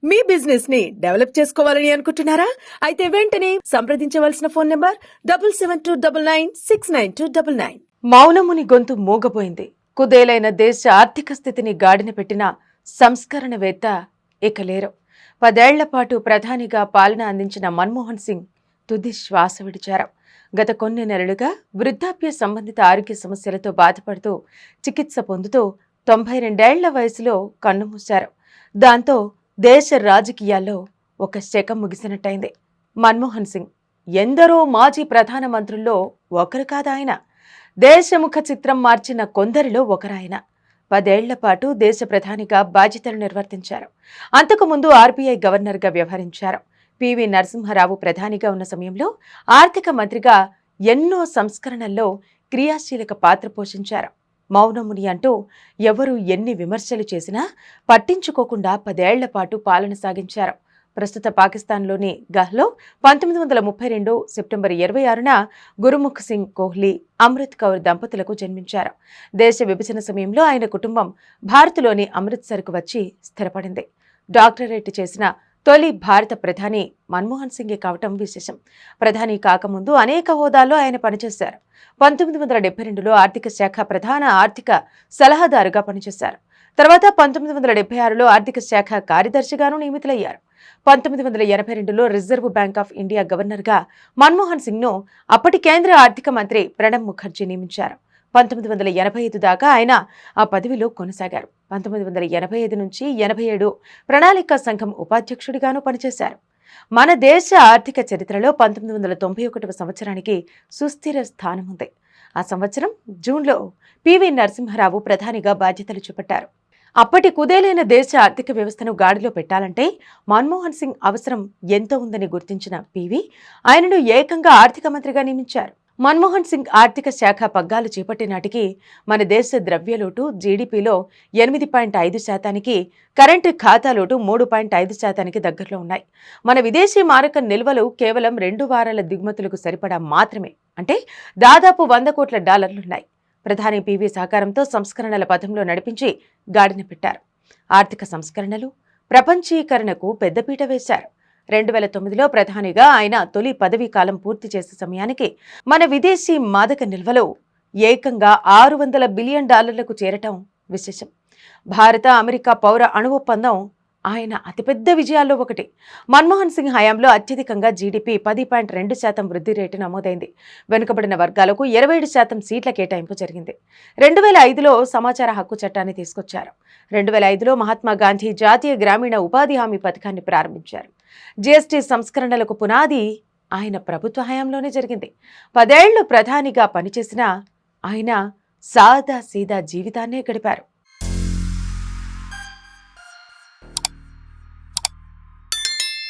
మీ business ని develop చేసుకోవాలని అనుకుంటున్నారా? అయితే వెంటనే సంప్రదించవలసిన ఫోన్ నంబర్ 7729969299. మౌనముని గొంతు మూగపోయింది. కుదేలైన దేశ ఆర్థిక స్థితిని గాడిన పెట్టిన సంస్కరణవేత్త ఇక లేరు. 10 ఏళ్ల పాటు ప్రధానిగా పాలన అందించిన మన్మోహన్ సింగ్ తుది శ్వాస విడిచారు. గత కొన్ని నెలలుగా వృద్ధాప్య సంబంధిత ఆరోగ్య సమస్యలతో బాధపడుతూ చికిత్స పొందుతూ 92 ఏళ్ల వయసులో కన్నుమూశారు. దాంతో దేశ రాజకీయాల్లో ఒక శకం ముగిసినట్టయింది. మన్మోహన్ సింగ్ ఎందరో మాజీ ప్రధానమంత్రుల్లో ఒకరు కాదాయన. దేశముఖ చిత్రం మార్చిన కొందరిలో ఒకరాయన. 10 ఏళ్ల పాటు దేశ ప్రధానిగా బాధ్యతలు నిర్వర్తించారు. అంతకుముందు ఆర్బీఐ గవర్నర్గా వ్యవహరించారు. పివి నరసింహారావు ప్రధానిగా ఉన్న సమయంలో ఆర్థిక మంత్రిగా ఎన్నో సంస్కరణల్లో క్రియాశీలక పాత్ర పోషించారు. మౌనముని అంటూ ఎవరు ఎన్ని విమర్శలు చేసినా పట్టించుకోకుండా 10 ఏళ్ల పాటు పాలన సాగించారు. ప్రస్తుత పాకిస్తాన్లోని గహ్లో 1932 సెప్టెంబర్ 26న గురుముఖ్ సింగ్ కోహ్లీ, అమృత్ కౌర్ దంపతులకు జన్మించారు. దేశ విభజన సమయంలో ఆయన కుటుంబం భారత్లోని అమృత్సర్కు వచ్చి స్థిరపడింది. డాక్టరేట్ చేసిన తొలి భారత ప్రధాని మన్మోహన్ సింగే కావటం విశేషం. ప్రధాని కాకముందు అనేక హోదాల్లో ఆయన పనిచేశారు. 1972లో ఆర్థిక శాఖ ప్రధాన ఆర్థిక సలహాదారుగా పనిచేశారు. తర్వాత 1976లో ఆర్థిక శాఖ కార్యదర్శిగాను నియమితులయ్యారు. 1982లో రిజర్వ్ బ్యాంక్ ఆఫ్ ఇండియా గవర్నర్గా మన్మోహన్ సింగ్ను అప్పటి కేంద్ర ఆర్థిక మంత్రి ప్రణబ్ ముఖర్జీ నియమించారు. 1985 దాకా ఆయన ఆ పదవిలో కొనసాగారు. 1985 నుంచి 87 ప్రణాళికా సంఘం ఉపాధ్యక్షుడిగాను పనిచేశారు. మన దేశ ఆర్థిక చరిత్రలో 1991వ సంవత్సరానికి సుస్థిర స్థానం ఉంది. ఆ సంవత్సరం జూన్లో పివి నరసింహారావు ప్రధానిగా బాధ్యతలు చేపట్టారు. అప్పటి కుదేలైన దేశ ఆర్థిక వ్యవస్థను గాడిలో పెట్టాలంటే మన్మోహన్ సింగ్ అవసరం ఎంతో ఉందని గుర్తించిన పివి ఆయనను ఏకంగా ఆర్థిక మంత్రిగా నియమించారు. మన్మోహన్ సింగ్ ఆర్థిక శాఖ పగ్గాలు చేపట్టే నాటికి మన దేశ ద్రవ్యలోటు జీడీపీలో 8.5%, కరెంటు ఖాతా లోటు 3.5% దగ్గరలో ఉన్నాయి. మన విదేశీ మారక నిల్వలు కేవలం 2 వారాల దిగుమతులకు సరిపడా మాత్రమే, అంటే దాదాపు $100 కోట్ల ఉన్నాయి. ప్రధాని పివి సహకారంతో సంస్కరణల పథంలో నడిపించి గాడిన పెట్టారు. ఆర్థిక సంస్కరణలు, ప్రపంచీకరణకు పెద్దపీట వేశారు. 2009లో ప్రధానిగా ఆయన తొలి పదవీ కాలం పూర్తి చేసే సమయానికి మన విదేశీ మాదక నిల్వలు ఏకంగా $600 బిలియన్ చేరటం విశేషం. భారత అమెరికా పౌర అణు ఒప్పందం ఆయన అతిపెద్ద విజయాల్లో ఒకటి. మన్మోహన్ సింగ్ హయాంలో అత్యధికంగా జీడీపీ 10.2% వృద్ధి రేటు నమోదైంది. వెనుకబడిన వర్గాలకు 27% సీట్ల కేటాయింపు జరిగింది. 2005లో సమాచార హక్కు చట్టాన్ని తీసుకొచ్చారు. 2005లో మహాత్మా గాంధీ జాతీయ గ్రామీణ ఉపాధి హామీ పథకాన్ని ప్రారంభించారు. జీఎస్టీ సంస్కరణలకు పునాది ఆయన ప్రభుత్వ హయాంలోనే జరిగింది. 10 ఏళ్లు ప్రధానిగా పనిచేసిన ఆయన సాదా సీదా జీవితాన్నే గడిపారు.